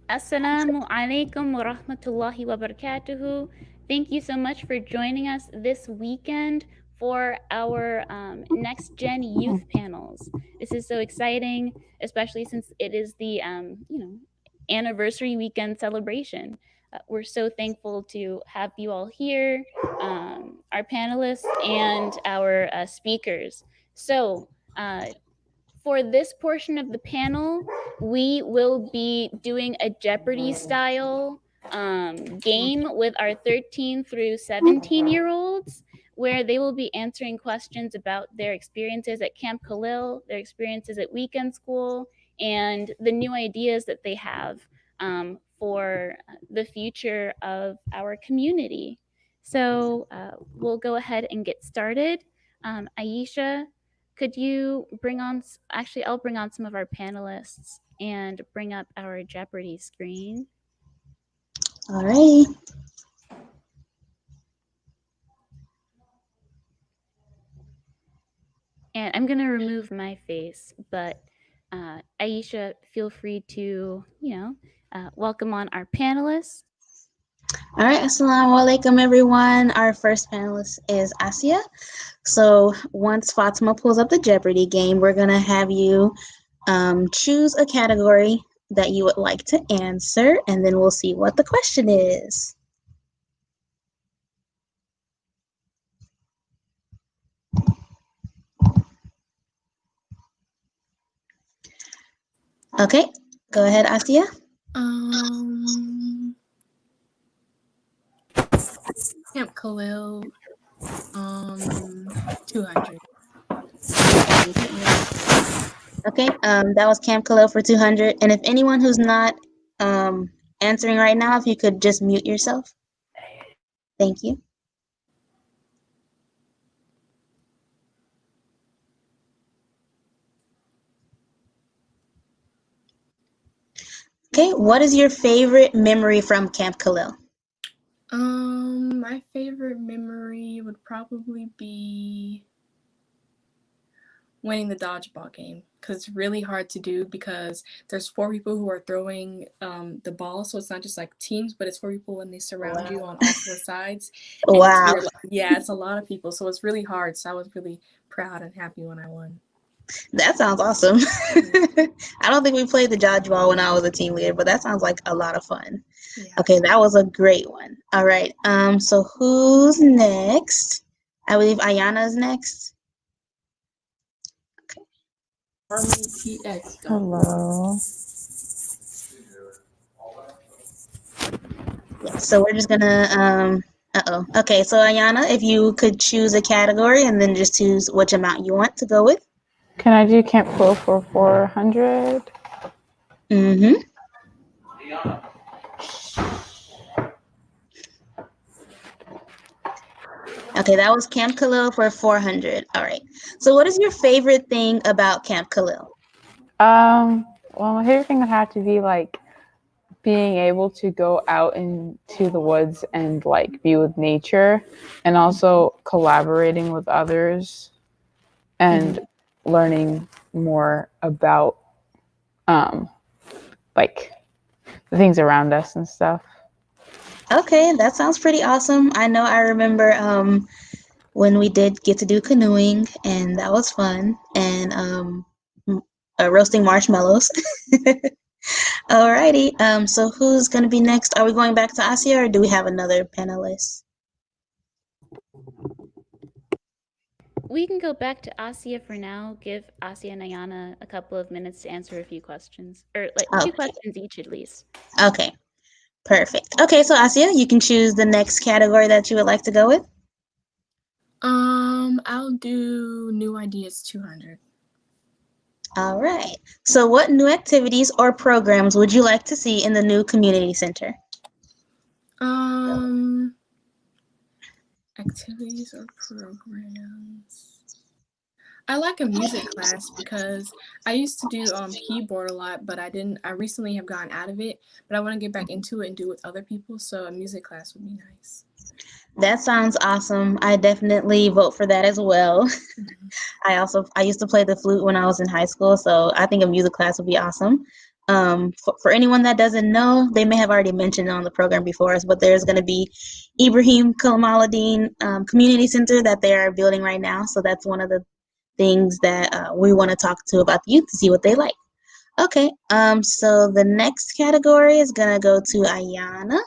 Assalamu alaikum wa rahmatullahi wa barakatuhu. Thank you so much for joining us this weekend for our next gen youth panels. This is so exciting, especially since it is the anniversary weekend celebration. We're so thankful to have you all here, our panelists and our speakers. So, for this portion of the panel, we will be doing a Jeopardy-style game with our 13 through 17-year-olds, where they will be answering questions about their experiences at Camp Khalil, their experiences at weekend school, and the new ideas that they have for the future of our community. So we'll go ahead and get started. Aisha, could you bring on, actually, I'll bring on some of our panelists and bring up our Jeopardy screen. All right. And I'm going to remove my face, but Aisha, feel free to, welcome on our panelists. All right. Assalamu alaikum, everyone. Our first panelist is Asia. So once Fatima pulls up the Jeopardy game, we're going to have you choose a category that you would like to answer, and then we'll see what the question is. Okay, go ahead, Asia. Camp Khalil, 200. Okay, that was Camp Khalil for 200. And if anyone who's not answering right now, if you could just mute yourself. Thank you. Okay, what is your favorite memory from Camp Khalil? My favorite memory would probably be winning the dodgeball game, because it's really hard to do because there's 4 people who are throwing the ball, so it's not just like teams, but it's 4 people and they surround you on all 4 sides. And Wow. it's a lot of people, so it's really hard. So I was really proud and happy when I won. That sounds awesome. I don't think we played the dodgeball when I was a team leader, but that sounds like a lot of fun. Yeah. Okay, that was a great one. All right. So who's next? I believe Ayana is next. Okay. Hello. Yeah, so we're just gonna Okay, so Ayana, if you could choose a category and then just choose which amount you want to go with. Can I do Camp Quill for 400? Mm-hmm. Okay, that was Camp Khalil for 400. All right. So what is your favorite thing about Camp Khalil? Well, my favorite thing would have to be like being able to go out into the woods and like be with nature, and also collaborating with others and learning more about like the things around us and stuff. Okay, that sounds pretty awesome. I know I remember when we did get to do canoeing, and that was fun, and roasting marshmallows. Alrighty. So who's gonna be next? Are we going back to Asia, or do we have another panelist? We can go back to Asia for now. Give Asia and Ayana a couple of minutes to answer a few questions, or like 2 questions each at least. Okay, perfect. Okay, so Asia, you can choose the next category that you would like to go with. I'll do new ideas 200. All right. So what new activities or programs would you like to see in the new community center? Activities or programs. I like a music class because I used to do keyboard a lot, but I recently have gotten out of it, but I want to get back into it and do it with other people, so a music class would be nice. That sounds awesome. I definitely vote for that as well. Mhm. I used to play the flute when I was in high school, so I think a music class would be awesome. For anyone that doesn't know, they may have already mentioned it on the program before us, but there's going to be Ibrahim Kalamuddin Community Center that they are building right now. So that's one of the things that we want to talk to about the youth to see what they like. Okay, so the next category is going to go to Ayana.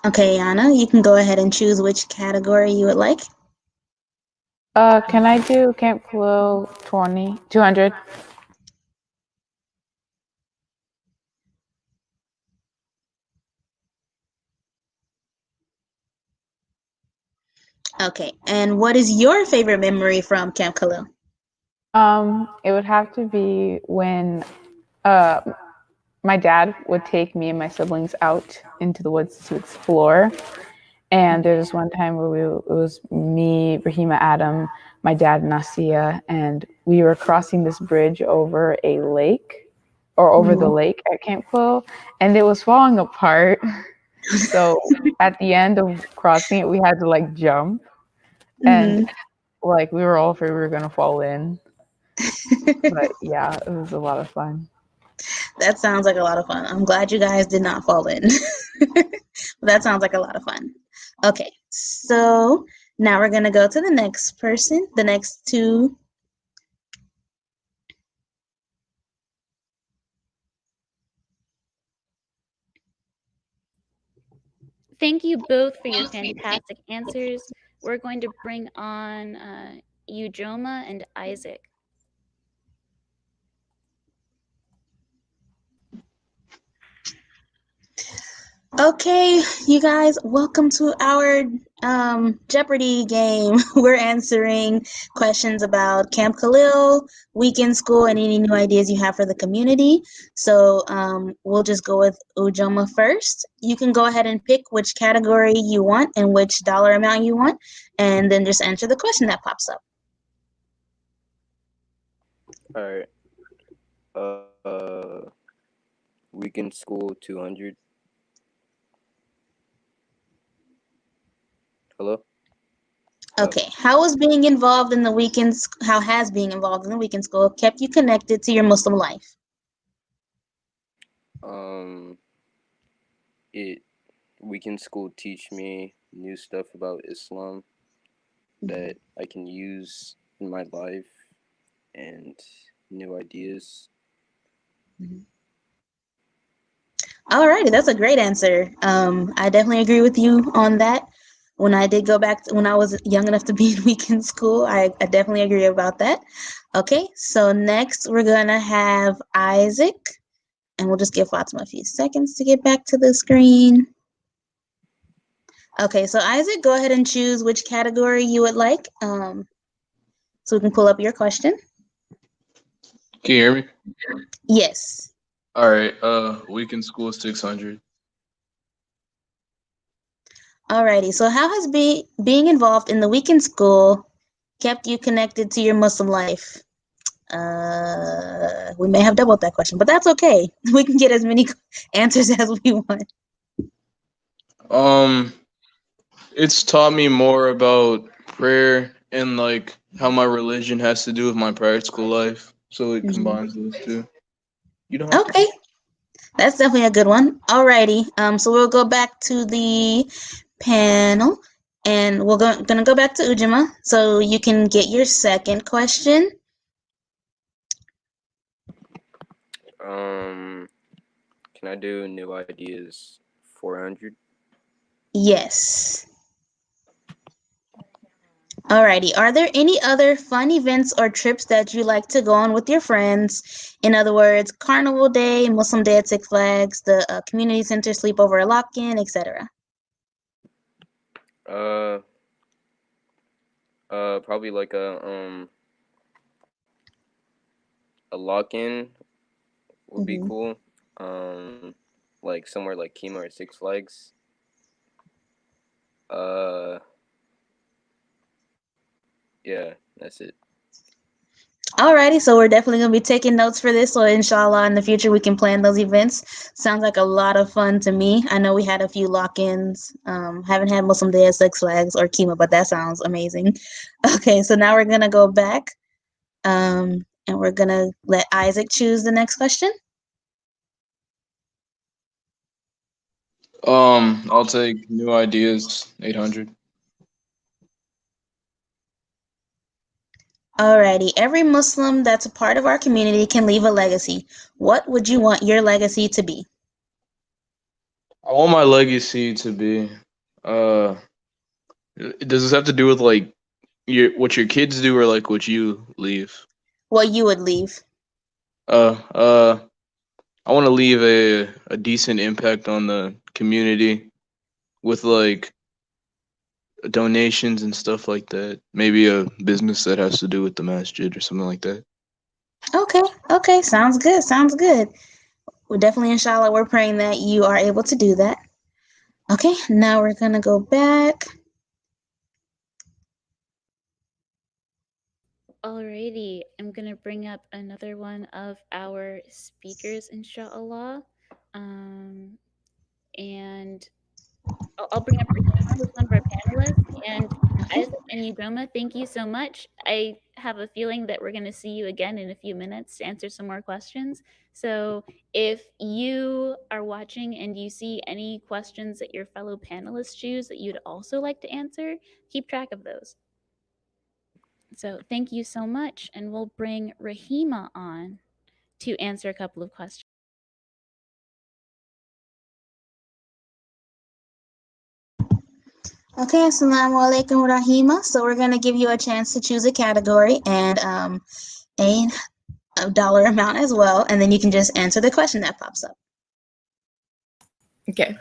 Okay, Ayana, you can go ahead and choose which category you would like. Can I do Camp Khalil 200? Okay, and what is your favorite memory from Camp Khalil? It would have to be when uh my dad would take me and my siblings out into the woods to explore. And there was one time where it was me, Rahima Adam, my dad, Nasia, and we were crossing this bridge over a lake or over the Mhm. lake at Camp Quill, and it was falling apart. So at the end of crossing it, we had to like jump, and Mhm. like we were all afraid we were gonna fall in. But yeah, it was a lot of fun. That sounds like a lot of fun. I'm glad you guys did not fall in. That sounds like a lot of fun. Okay, so now we're gonna go to the next person, the next two. Thank you both for your fantastic answers. We're going to bring on Ujoma and Isaac. Okay, you guys, welcome to our Jeopardy game. We're answering questions about Camp Khalil, weekend school, and any new ideas you have for the community. So we'll just go with Ujoma first. You can go ahead and pick which category you want and which dollar amount you want, and then just answer the question that pops up. All right. Weekend school 200. Hello. Oh. Okay, how is being involved in the weekends? How has being involved in the weekend school kept you connected to your Muslim life? Um. It Weekend school teach me new stuff about Islam that I can use in my life and new ideas. Alrighty, that's a great answer. I definitely agree with you on that. When I did go back when I was young enough to be in weekend school, I definitely agree about that. Okay, so next we're gonna have Isaac, and we'll just give Fatima a few seconds to get back to the screen. Okay, so Isaac, go ahead and choose which category you would like, so we can pull up your question. Can you hear me? Yes. All right. Weekend school 600. Alrighty, so how has being involved in the weekend school kept you connected to your Muslim life? We may have doubled that question, but that's okay. We can get as many answers as we want. Um, it's taught me more about prayer and like how my religion has to do with my practical life. So it Mhm. combines those two. You don't have to. Okay, that's definitely a good one. Alrighty, so we'll go back to the panel, and gonna go back to Ujima, so you can get your second question. Um. Can I do new ideas 400? Yes. Alrighty. Are there any other fun events or trips that you like to go on with your friends? In other words, Carnival Day, Muslim Day at Six Flags, the community center sleepover at Lock-In, etc. Uh. Probably like a lock-in would be Mm-hmm. cool. Like somewhere like Kima or Six Flags. Uh. Yeah. That's it. Alrighty, so we're definitely gonna be taking notes for this. So inshallah, in the future we can plan those events. Sounds like a lot of fun to me. I know we had a few lock-ins. Haven't had Muslim Day at Six Flags or Kima, but that sounds amazing. Okay, so now we're gonna go back, and we're gonna let Isaac choose the next question. I'll take new ideas 800. Alrighty, every Muslim that's a part of our community can leave a legacy. What would you want your legacy to be? I want my legacy to be. Uh, does this have to do with like what your kids do or like what you leave? What you would leave? Uh, uh, I want to leave a decent impact on the community with like donations and stuff like that. Maybe a business that has to do with the masjid or something like that. Okay, okay, sounds good, sounds good. Well, definitely, inshallah, we're praying that you are able to do that. Okay, now we're gonna go back. Alrighty, I'm gonna bring up another one of our speakers, inshallah. And I'll bring up Rahima, who's one of our panelists. And Isaac and Udoma, thank you so much. I have a feeling that we're going to see you again in a few minutes to answer some more questions. So if you are watching and you see any questions that your fellow panelists choose that you'd also like to answer, keep track of those. So thank you so much. And we'll bring Rahima on to answer a couple of questions. Okay, assalamu alaikum rahima. So we're gonna give you a chance to choose a category and a dollar amount as well, and then you can just answer the question that pops up. Okay.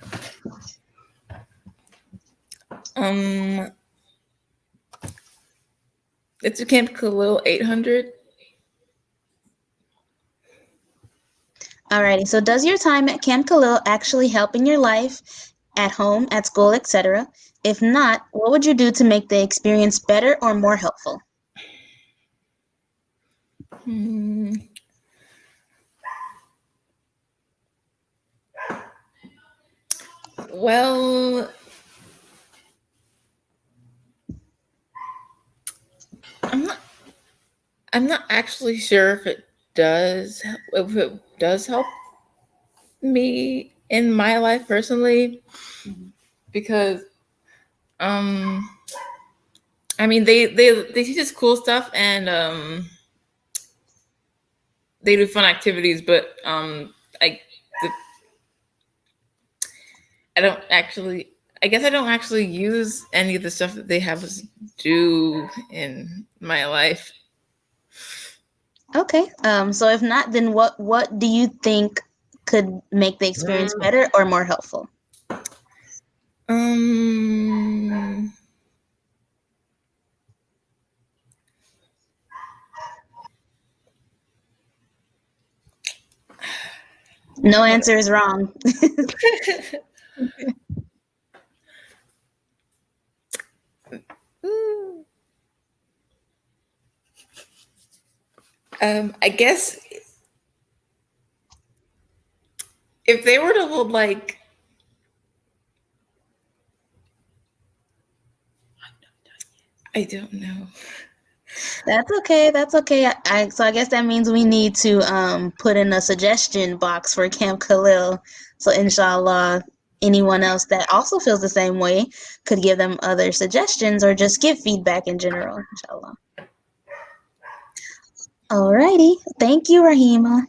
It's a Camp Khalil 800. Alrighty, so does your time at Camp Khalil actually help in your life, at home, at school, etc.? If not, what would you do to make the experience better or more helpful? Well, I'm not actually sure if it does help me in my life personally, because I mean they teach us cool stuff, and they do fun activities, but I guess I don't actually use any of the stuff that they have us do in my life. Okay. So if not, then what do you think could make the experience better or more helpful? No answer is wrong. I guess if they were to like, I don't know. That's okay. That's okay. So I guess that means we need to put in a suggestion box for Camp Khalil. So inshallah, anyone else that also feels the same way could give them other suggestions or just give feedback in general, inshallah. Alrighty. Thank you, Rahima.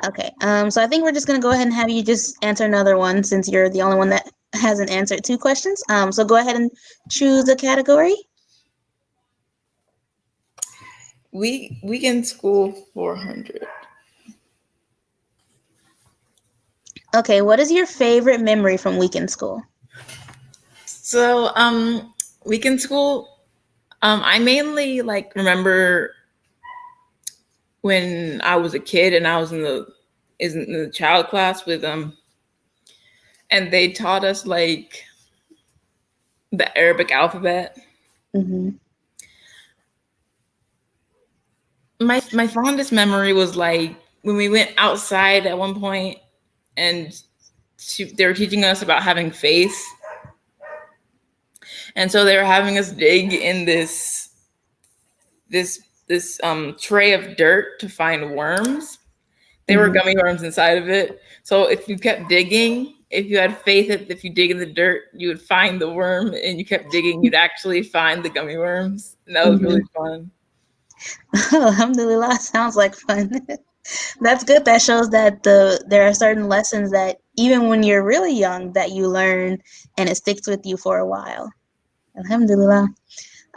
Okay. So I think we're just gonna go ahead and have you just answer another one since you're the only one that hasn't answered two questions. So go ahead and choose a category. Weekend school 400. Okay, what is your favorite memory from weekend school? So, weekend school, I mainly like remember when I was a kid and I was in the child class with and they taught us like the Arabic alphabet. Mm-hmm. My fondest memory was like when we went outside at one point, and they were teaching us about having faith, and so they were having us dig in this tray of dirt to find worms. There were Mm-hmm. gummy worms inside of it. So if you kept digging, if you had faith that if you dig in the dirt, you would find the worm, and you kept digging, you'd actually find the gummy worms. And that was Mm-hmm. really fun. Alhamdulillah, sounds like fun. That's good. That shows that there are certain lessons that even when you're really young that you learn and it sticks with you for a while. Alhamdulillah.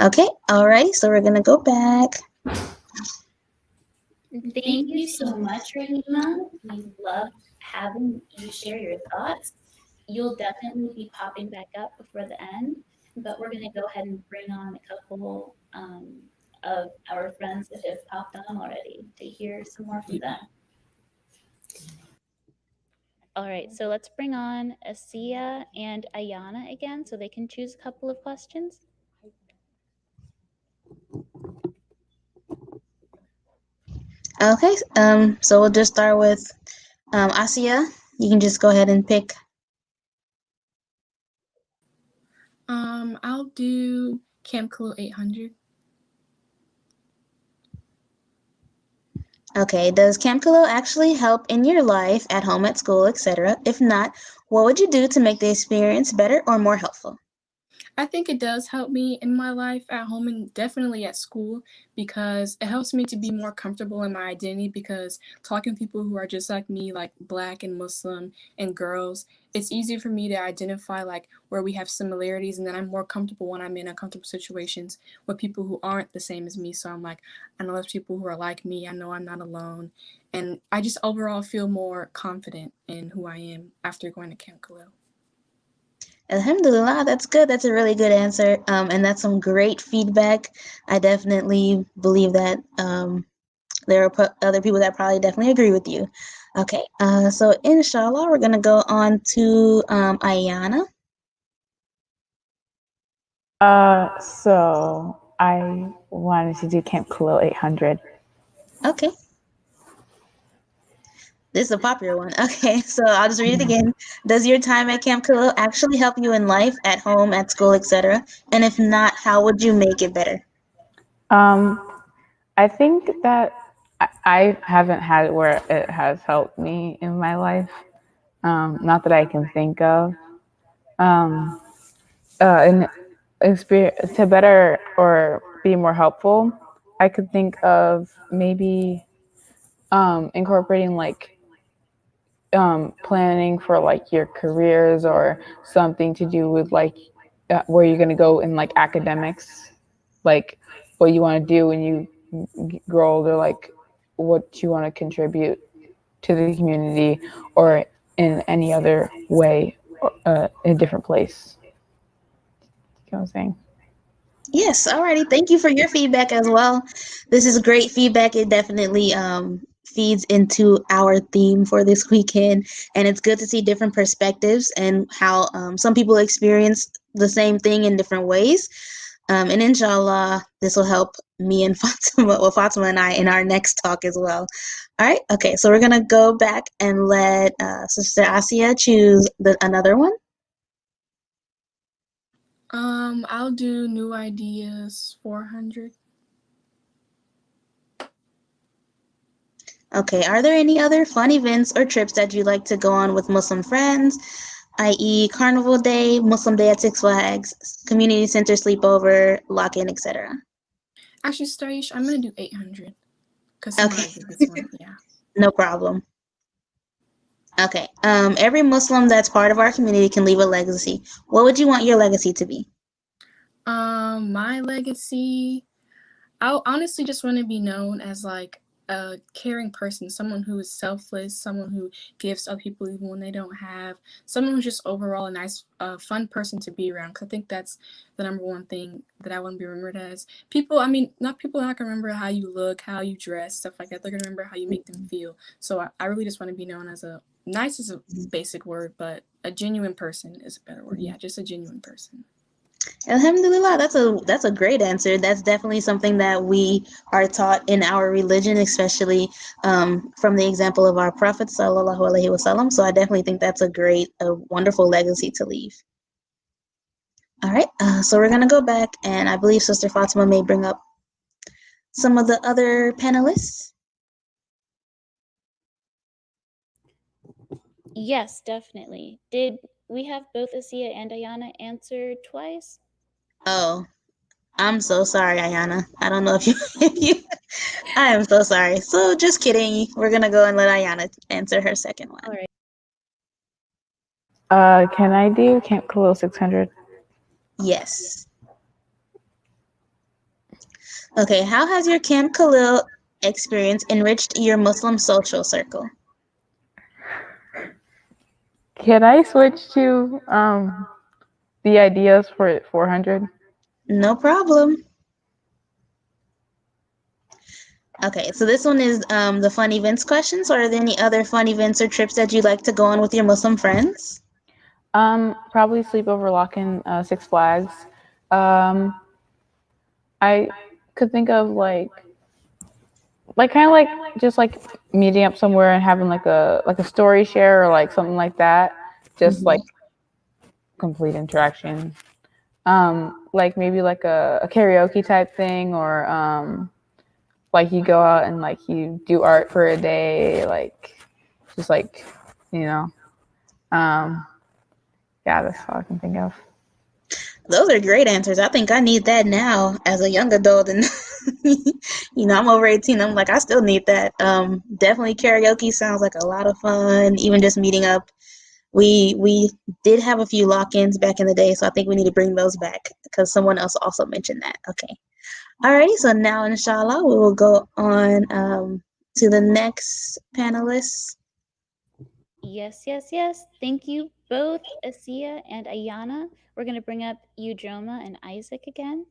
Okay, all right. So we're gonna go back. Thank you so much, Rahima. We loved having you share your thoughts. You'll definitely be popping back up before the end, but we're going to go ahead and bring on a couple of our friends that have popped on already to hear some more from them. All right, so let's bring on Asiya and Ayana again so they can choose a couple of questions. Okay, so we'll just start with Asia. You can just go ahead and pick. I'll do Camp Khalil 800. Okay, does Camp Khalil actually help in your life, at home, at school, etc.? If not, what would you do to make the experience better or more helpful? I think it does help me in my life at home and definitely at school because it helps me to be more comfortable in my identity because talking to people who are just like me, like Black and Muslim and girls, it's easier for me to identify like where we have similarities, and then I'm more comfortable when I'm in uncomfortable situations with people who aren't the same as me. So I'm like, I know there's people who are like me. I know I'm not alone. And I just overall feel more confident in who I am after going to Camp Khalil. Alhamdulillah, that's good. That's a really good answer. And that's some great feedback. I definitely believe that there are other people that probably definitely agree with you. Okay, so inshallah, we're going to go on to Ayana. So I wanted to do Camp Khalil 800. Okay. This is a popular one. Okay, so I'll just read it again. Does your time at Camp Khalil actually help you in life, at home, at school, etc.? And if not, how would you make it better? Um, I think that I haven't had it where it has helped me in my life. Not that I can think of. Um, and experience to better or be more helpful, I could think of maybe incorporating like planning for like your careers or something to do with like where you're going to go in like academics, like what you want to do when you grow older, like what you want to contribute to the community or in any other way, in a different place. You know what I'm saying? Yes, alrighty. Thank you for your feedback as well. This is great feedback. It definitely feeds into our theme for this weekend, and it's good to see different perspectives and how some people experience the same thing in different ways. And inshallah, this will help me and Fatima and I in our next talk as well. All right. Okay. So we're gonna go back and let Sister Asia choose another one. I'll do New Ideas 400. Okay. Are there any other fun events or trips that you'd like to go on with Muslim friends, i.e., Carnival Day, Muslim Day at Six Flags, Community Center sleepover, lock-in, etc.? Actually, Starish, I'm gonna do 800 because Okay. somebody did this one. Yeah. No problem. Okay. Every Muslim that's part of our community can leave a legacy. What would you want your legacy to be? My legacy, I honestly just want to be known as like a caring person, someone who is selfless, someone who gives other people even when they don't have, someone who's just overall a nice, fun person to be around. Because I think that's the number one thing that I want to be remembered as. People, I mean, not people are not gonna remember how you look, how you dress, stuff like that. They're gonna remember how you make them feel. So I really just want to be known as a nice is a basic word, but a genuine person is a better word. Yeah, just a genuine person. Alhamdulillah, that's a great answer. That's definitely something that we are taught in our religion, especially from the example of our Prophet sallallahu alaihi wasallam. So I definitely think that's a wonderful legacy to leave. All right, so we're gonna go back, and I believe Sister Fatima may bring up some of the other panelists. Yes, definitely. Did we have both Asia and Ayana answer twice? Oh, I'm so sorry, Ayana. I don't know if you, if you, I am so sorry. So just kidding. We're gonna go and let Ayana answer her second one. All right. Can I do Camp Khalil 600? Yes. Okay, how has your Camp Khalil experience enriched your Muslim social circle? Can I switch to the ideas for 400? No problem. Okay, so this one is the fun events questions. Or are there any other fun events or trips that you'd like to go on with your Muslim friends? Probably sleepover lock-in Six Flags. Um, I could think of like kind of like just like meeting up somewhere and having like a story share or like something like that. Just like Mhm. complete interaction. Like maybe like a karaoke type thing or like you go out and like you do art for a day, like just like you know. Um, yeah, that's all I can think of. Those are great answers. I think I need that now as a young adult, and I'm over 18. I'm like, I still need that. Definitely karaoke sounds like a lot of fun. Even just meeting up. We did have a few lock-ins back in the day, so I think we need to bring those back because someone else also mentioned that. Okay. Alrighty, so now inshallah we will go on to the next panelist. Yes, yes, yes. Thank you both, Asia and Ayana. We're going to bring up Ujoma and Isaac again.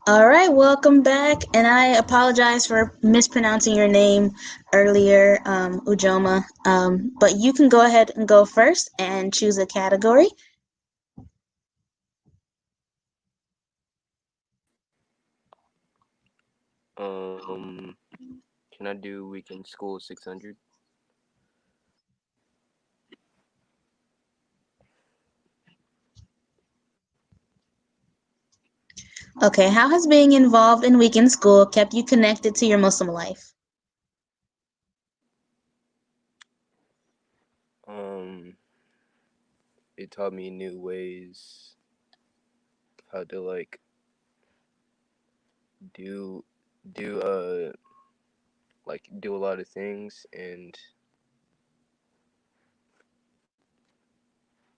All right, welcome back, and I apologize for mispronouncing your name earlier, Ujoma. But you can go ahead and go first and choose a category. Um, can I do weekend school 600? Okay, how has being involved in weekend school kept you connected to your Muslim life? Um, it taught me new ways how to like do do do a lot of things, and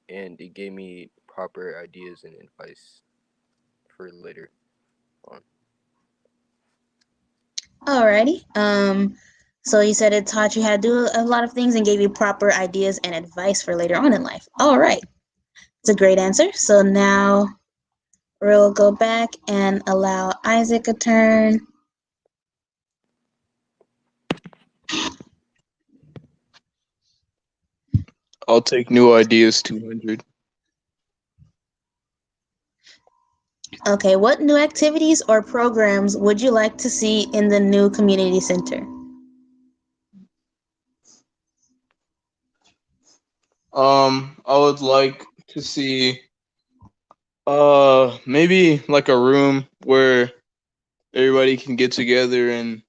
it gave me proper ideas and advice for later on. Alrighty. So you said it taught you how to do a lot of things and gave you proper ideas and advice for later on in life. All right. It's a great answer. So now we'll go back and allow Isaac a turn. I'll take new ideas 200. Okay, what new activities or programs would you like to see in the new community center? I would like to see maybe like a room where everybody can get together and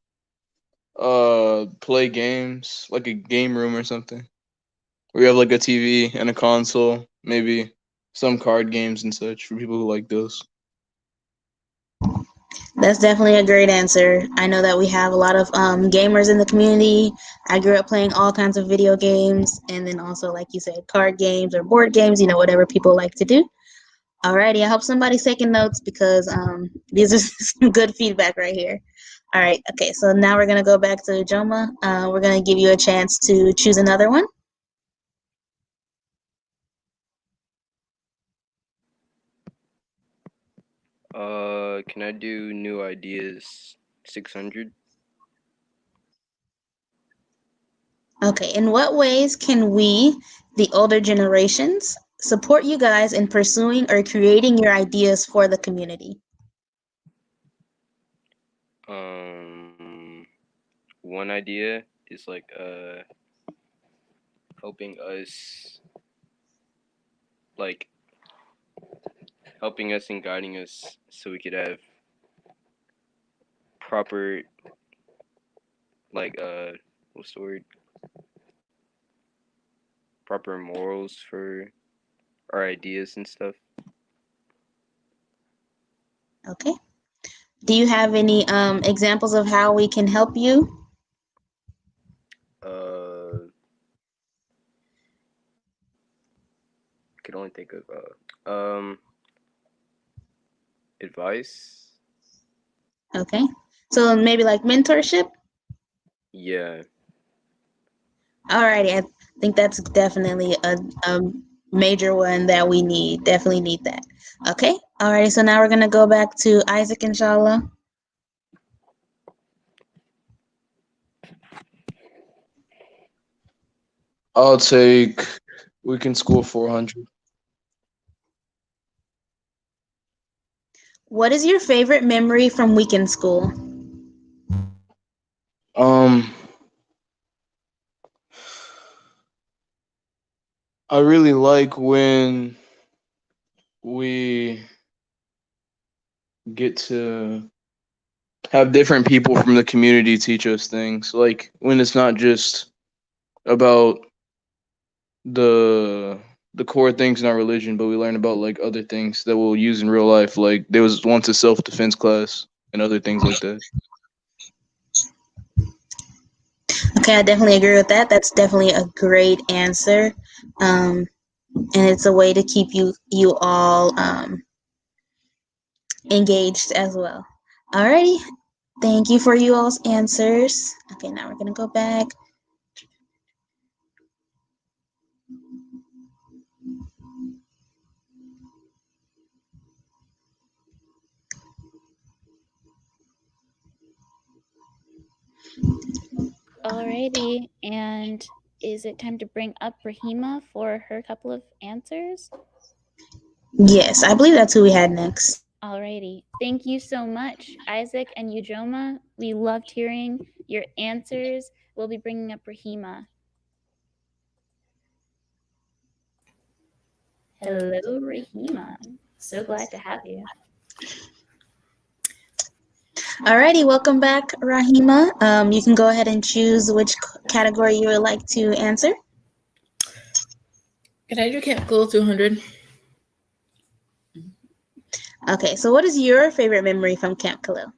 play games, like a game room or something. We have like a TV and a console, maybe some card games and such for people who like those. That's definitely a great answer. I know that we have a lot of gamers in the community. I grew up playing all kinds of video games, and then also, like you said, card games or board games, whatever people like to do. Alrighty, I hope somebody's taking notes because these are some good feedback right here. All right, okay, so now we're going to go back to Joma. We're going to give you a chance to choose another one. Can I do new ideas 600. Okay, in what ways can we, the older generations, support you guys in pursuing or creating your ideas for the community? One idea is like helping us, like helping us and guiding us so we could have proper, like what's the word, proper morals for our ideas and stuff. Okay. Do you have any examples of how we can help you? Could only think of advice. Okay. So maybe like mentorship? Yeah. Alrighty, I think that's definitely a major one that we need. Definitely need that. Okay. Alrighty, so now we're gonna go back to Isaac, inshallah. I'll take weekend school 400. What is your favorite memory from weekend school? Um, I really like when we get to have different people from the community teach us things. Like when it's not just about the the core things in our religion, but we learn about like other things that we'll use in real life. Like there was once a self defense class and other things like that. Okay, I definitely agree with that. That's definitely a great answer. And it's a way to keep you all engaged as well. Alrighty. Thank you for you all's answers. Okay, now we're gonna go back. Alrighty, and is it time to bring up Rahima for her couple of answers? Yes, I believe that's who we had next. Alrighty, thank you so much, Isaac and Ujoma. We loved hearing your answers. We'll be bringing up Rahima. Hello, Rahima. So glad to have you. Alrighty, welcome back, Rahima. You can go ahead and choose which category you would like to answer. Can I do Camp Cool 200? Okay, so what is your favorite memory from Camp Khalil?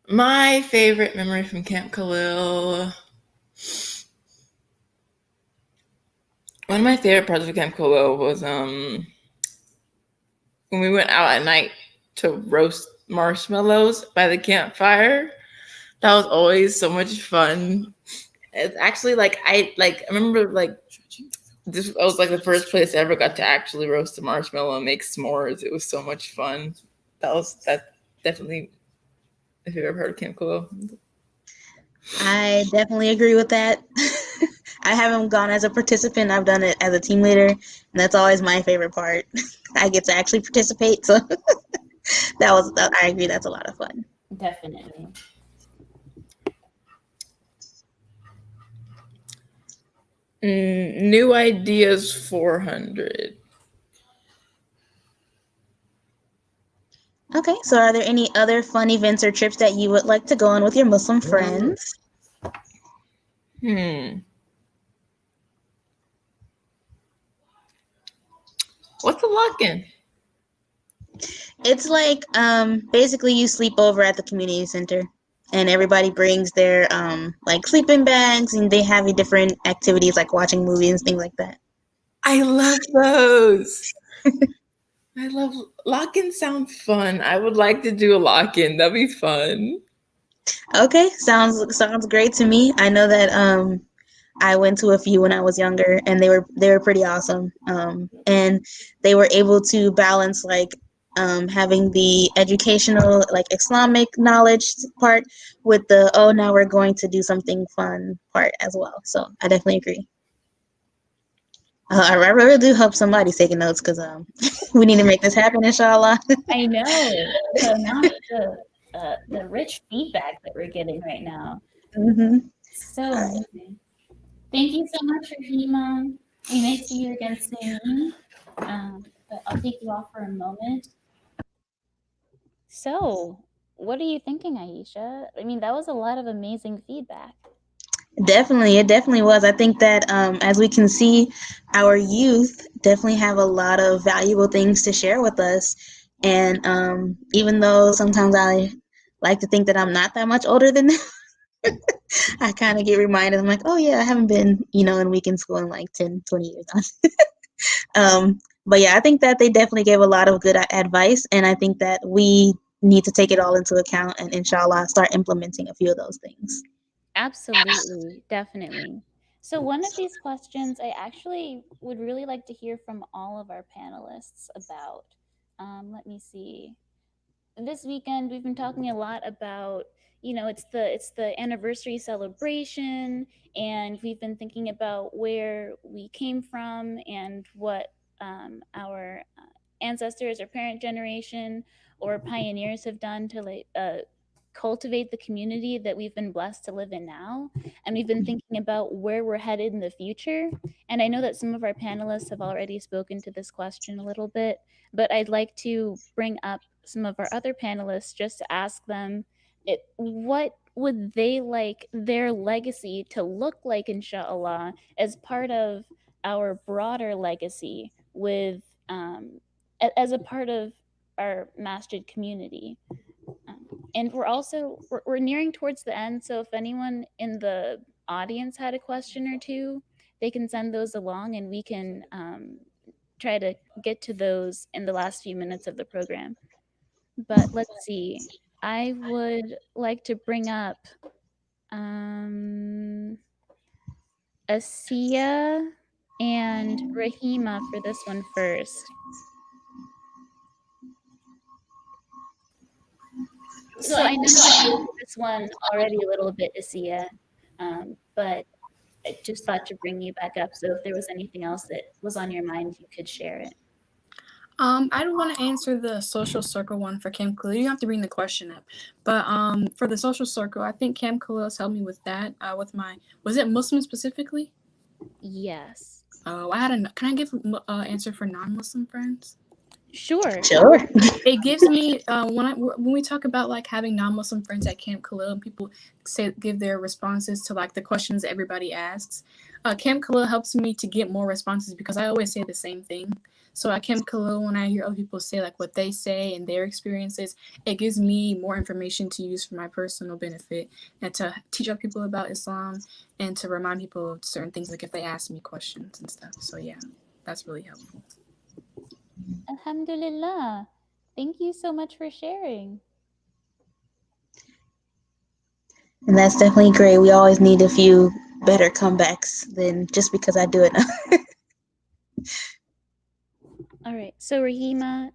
My favorite memory from Camp Khalil. One of my favorite parts of Camp Khalil was when we went out at night to roast marshmallows by the campfire. That was always so much fun. It's actually I remember this was like the first place I ever got to actually roast a marshmallow and make s'mores. It was so much fun. That's definitely my favorite part of Camp Khalil. I definitely agree with that. I haven't gone as a participant. I've done it as a team leader, and that's always my favorite part. I get to actually participate, so I agree, that's a lot of fun. Definitely. New ideas 400. Okay, so are there any other fun events or trips that you would like to go on with your Muslim friends? What's a lock-in? It's like basically you sleep over at the community center, and everybody brings their like sleeping bags, and they have different activities like watching movies and things like that. I love those. I love lock-in. Sounds fun. I would like to do a lock-in. That'd be fun. Okay, sounds great to me. I know that I went to a few when I was younger, and they were pretty awesome. And they were able to balance like having the educational, like Islamic knowledge part with the, oh, now we're going to do something fun part as well. So I definitely agree. I really do hope somebody's taking notes because we need to make this happen, inshallah. I know the amount, the rich feedback that we're getting right now. Mm-hmm. So amazing. Thank you so much, Rahima. We may see you again soon, but I'll take you off for a moment. So, what are you thinking, Aisha? I mean, that was a lot of amazing feedback. Definitely, it definitely was. I think that as we can see, our youth definitely have a lot of valuable things to share with us. And even though sometimes I like to think that I'm not that much older than them, I kind of get reminded. I'm like, oh yeah, I haven't been, in weekend school in like 10, 20 years. But yeah, I think that they definitely gave a lot of good advice, and I think that we need to take it all into account and inshallah start implementing a few of those things. Absolutely, definitely. So, one of these questions I actually would really like to hear from all of our panelists about. Let me see. This weekend we've been talking a lot about, it's the anniversary celebration, and we've been thinking about where we came from and what our ancestors or parent generation or pioneers have done to cultivate the community that we've been blessed to live in now. And we've been thinking about where we're headed in the future. And I know that some of our panelists have already spoken to this question a little bit, but I'd like to bring up some of our other panelists just to ask them what would they like their legacy to look like, inshallah, as part of our broader legacy with as a part of our masjid community. And we're nearing towards the end, so if anyone in the audience had a question or two, they can send those along, and we can try to get to those in the last few minutes of the program. But let's see. I would like to bring up Asiya and Rahima for this one first. So I know you did this one already a little bit, Asiya, but I just thought to bring you back up. So if there was anything else that was on your mind, you could share it. I don't want to answer the social circle one for Cam Khalil. You don't have to bring the question up, but for the social circle, I think Cam Khalil has helped me with that. With was it Muslim specifically? Yes. Oh, can I give answer for non-Muslim friends? Sure. It gives me when we talk about like having non-Muslim friends at Camp Khalil and people give their responses to like the questions that everybody asks. Camp Khalil helps me to get more responses because I always say the same thing. So at Camp Khalil, when I hear other people say like what they say and their experiences, it gives me more information to use for my personal benefit and to teach other people about Islam and to remind people of certain things, like if they ask me questions and stuff. So yeah, that's really helpful. Alhamdulillah. Thank you so much for sharing. And that's definitely great. We always need a few better comebacks than just because I do it now. All right. So Rahima,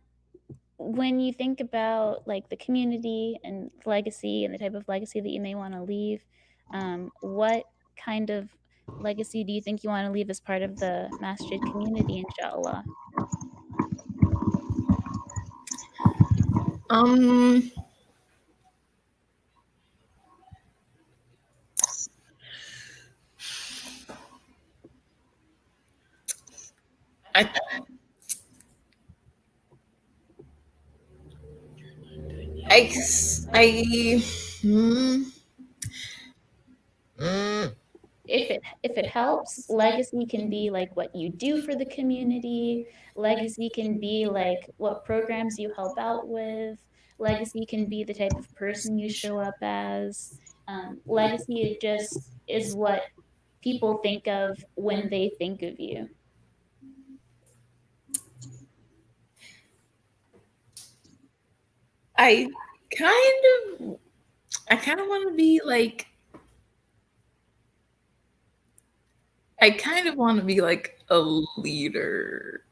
when you think about like the community and legacy and the type of legacy that you may want to leave, what kind of legacy do you think you want to leave as part of the masjid community, inshallah? I hmm, If it helps, legacy can be like what you do for the community. Legacy can be like what programs you help out with. Legacy can be the type of person you show up as. Legacy just is what people think of when they think of you. I kind of want to be like I kind of want to be like a leader.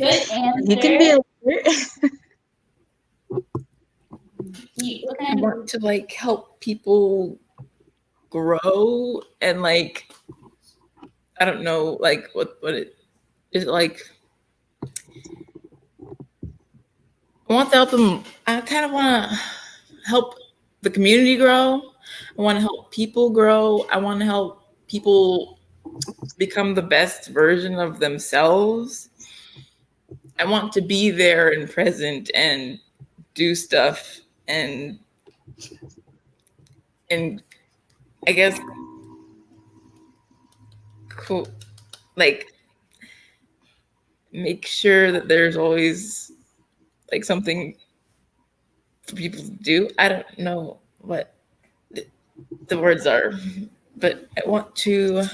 Good You can be answer. a leader. What I kind of want to like help people grow and like I don't know like what it is like. I want to help them. I kind of want to help the community grow. I want to help people grow. I want to help people become the best version of themselves. I want to be there and present and do stuff and I guess cool like make sure that there's always like something for people to do. I don't know what the words are, but I want to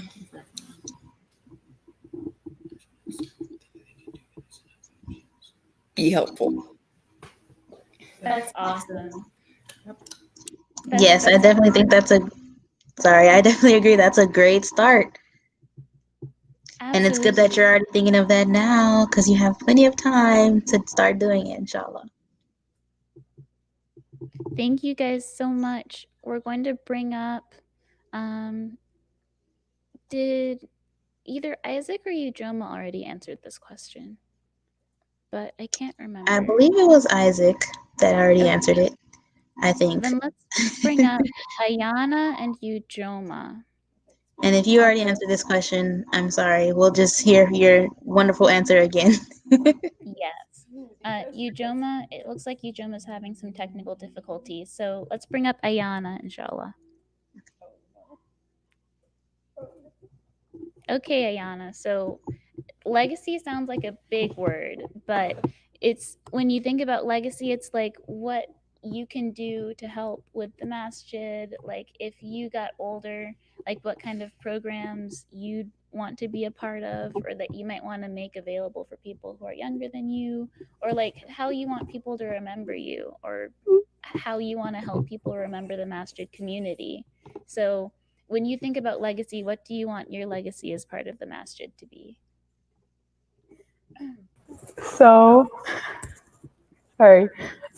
be helpful. That's awesome. Yes, I definitely think that's a. Sorry, I definitely agree. That's a great start. And it's good that you're already thinking of that now because you have plenty of time to start doing it, inshallah. Thank you guys so much. We're going to bring up did either Isaac or Ujoma already answered this question? But I can't remember. I believe it was Isaac that already Okay. answered it. I think. Then let's bring up Ayana and Ujoma. And if you already answered this question, I'm sorry. We'll just hear your wonderful answer again. Yes. Ujoma, it looks like Ujoma's having some technical difficulties. So let's bring up Ayana, inshallah. Okay, Ayana. So legacy sounds like a big word, but it's when you think about legacy, it's like what you can do to help with the masjid. Like if you got older, like what kind of programs you'd want to be a part of, or that you might want to make available for people who are younger than you, or like how you want people to remember you, or how you want to help people remember the masjid community. So when you think about legacy, what do you want your legacy as part of the masjid to be? So, sorry.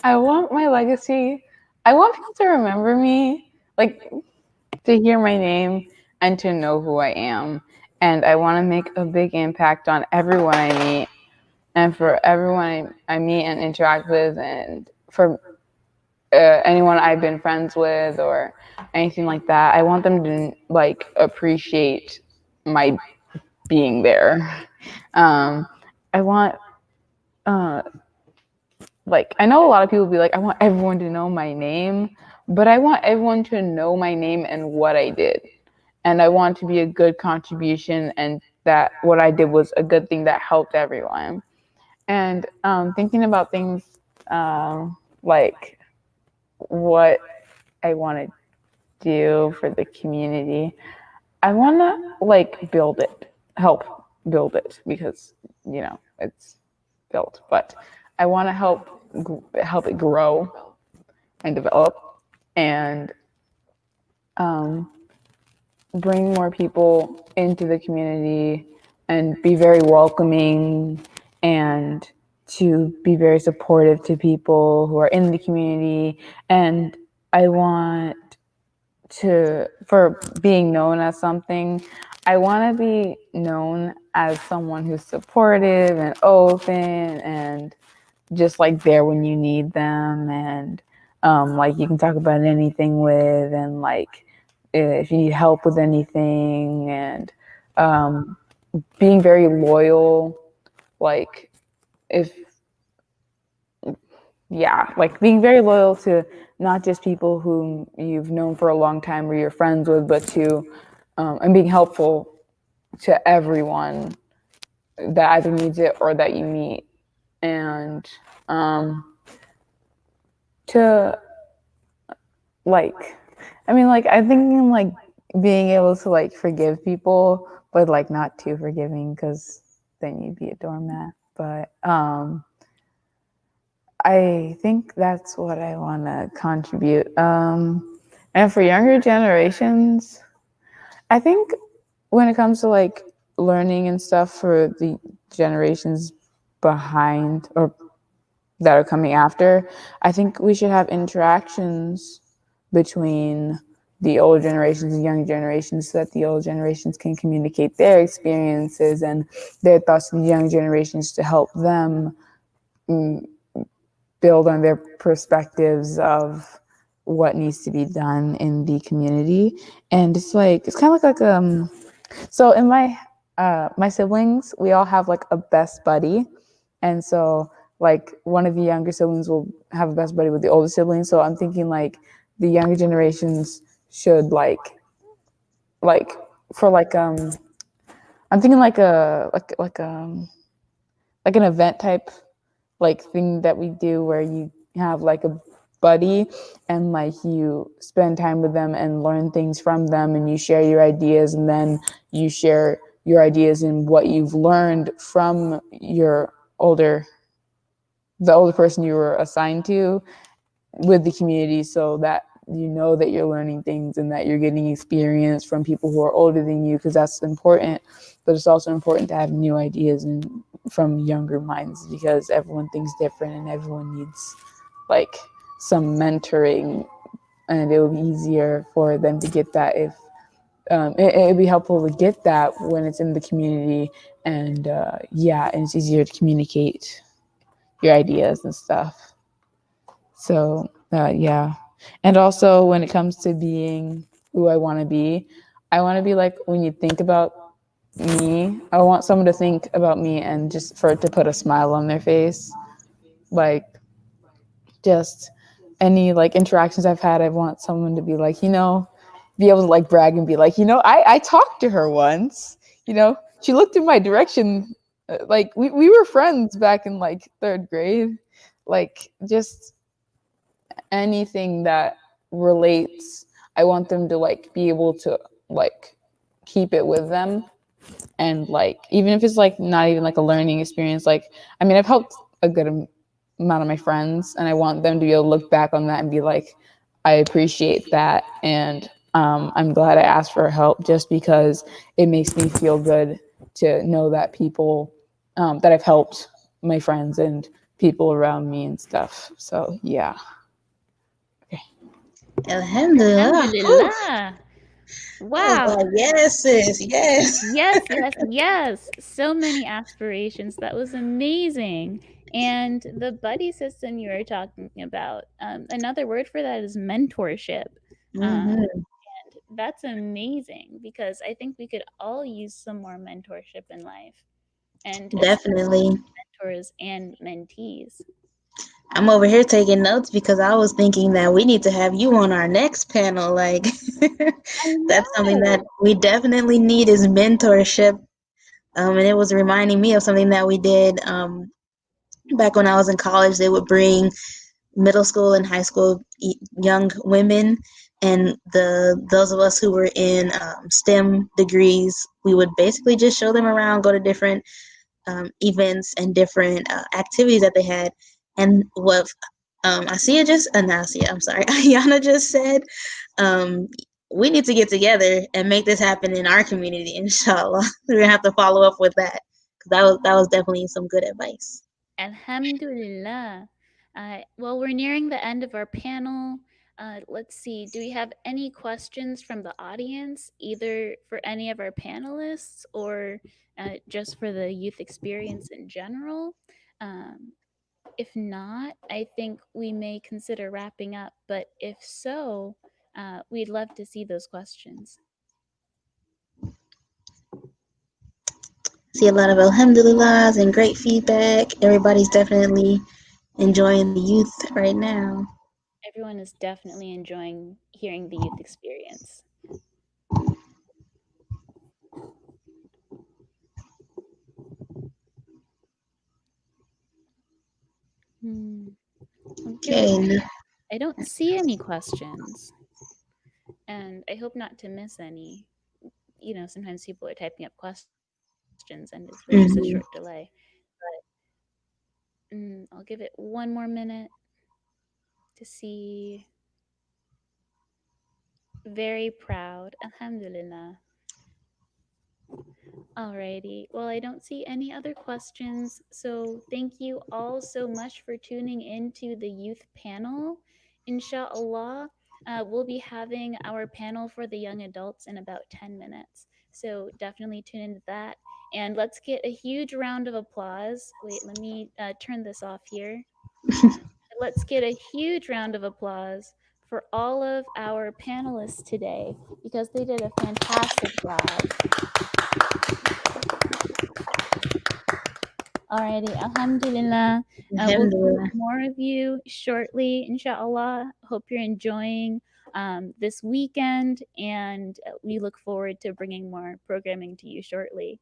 I want my legacy. I want people to remember me, like to hear my name and to know who I am. And I want to make a big impact on everyone I meet and for everyone I meet and interact with, and for anyone I've been friends with or anything like that. I want them to like appreciate my being there. I want like I know a lot of people be like, I want everyone to know my name, but I want everyone to know my name and what I did. And I want to be a good contribution and that what I did was a good thing that helped everyone. And thinking about things like what I want to do for the community, I want to like build it, help build it because, you know, it's built, but I want to help it grow and develop and bring more people into the community and be very welcoming and to be very supportive to people who are in the community. And I want to, for being known as something, I want to be known as someone who's supportive and open and just like there when you need them, and like you can talk about anything with, and like if you need help with anything, and being very loyal, like if yeah, like being very loyal to not just people whom you've known for a long time or you're friends with, but to and being helpful to everyone that either needs it or that you meet, and to like, I mean, like I'm thinking like being able to like forgive people, but like not too forgiving because then you'd be a doormat. But I think that's what I want to contribute. And for younger generations, I think when it comes to like learning and stuff for the generations behind or that are coming after. I think we should have interactions between the older generations and young generations so that the old generations can communicate their experiences and their thoughts to the young generations to help them build on their perspectives of what needs to be done in the community. And it's kind of like so in my siblings, we all have like a best buddy. And so like one of the younger siblings will have a best buddy with the older siblings. So I'm thinking like the younger generations should like for I'm thinking like an event type like thing that we do where you have like a buddy and like you spend time with them and learn things from them and you share your ideas and then you share your ideas and what you've learned from your older the older person you were assigned to with the community so that you know that you're learning things and that you're getting experience from people who are older than you because that's important, but it's also important to have new ideas and from younger minds because everyone thinks different and everyone needs like some mentoring, and it would be easier for them to get that if it'd be helpful to get that when it's in the community, and yeah, and it's easier to communicate your ideas and stuff. So yeah, and also when it comes to being who I want to be like when you think about me, I want someone to think about me and just for it to put a smile on their face. Like just any like interactions I've had, I want someone to be like, be able to like brag and be like, I talked to her once, she looked in my direction. Like we were friends back in like third grade. Like just anything that relates, I want them to like be able to like keep it with them, and like even if it's like not even like a learning experience, like I mean I've helped a good amount of my friends and I want them to be able to look back on that and be like, I appreciate that, and I'm glad I asked for help just because it makes me feel good to know that people that I've helped my friends and people around me and stuff. So yeah. Okay. Alhamdulillah. Whew. Alhamdulillah. I was Wow. like, yes, sis, yes. Yes, yes, yes. So many aspirations. That was amazing. And the buddy system you were talking about, another word for that is mentorship. Um, Hmm. that's amazing because I think we could all use some more mentorship in life, and especially Definitely. mentors and mentees. I'm over here taking notes because I was thinking that we need to have you on our next panel. Like, I that's something that know. we definitely need is mentorship. And it was reminding me of something that we did back when I was in college. They would bring middle school and high school young women, and those of us who were in STEM degrees, we would basically just show them around, go to different events and different activities that they had. And what I'm sorry, Ayana just said, um, we need to get together and make this happen in our community, inshallah. We're gonna have to follow up with that because that was definitely some good advice. Alhamdulillah. Well, we're nearing the end of our panel. Let's see. Do we have any questions from the audience, either for any of our panelists or just for the youth experience in general? Um, if not, I think we may consider wrapping up. But if so, we'd love to see those questions. See a lot of alhamdulillahs and great feedback. Everybody's definitely enjoying the youth right now. Everyone is definitely enjoying hearing the youth experience. Hmm. I'll give it. Okay. I don't see any questions, and I hope not to miss any. Sometimes people are typing up questions, and there's just a short delay. Hmm. I'll give it one more minute to see. Very proud, alhamdulillah. Alrighty. Well, I don't see any other questions. So thank you all so much for tuning into the youth panel. Inshallah, we'll be having our panel for the young adults in about 10 minutes. So definitely tune into that. And let's get a huge round of applause. Wait, let me turn this off here. Let's get a huge round of applause for all of our panelists today because they did a fantastic job. Alrighty, Alhamdulillah. We'll see Alhamdulillah. more of you shortly, inshallah. Hope you're enjoying this weekend, and we look forward to bringing more programming to you shortly.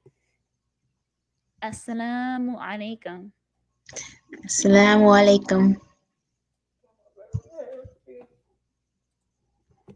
Assalamu alaikum. Assalamu alaikum.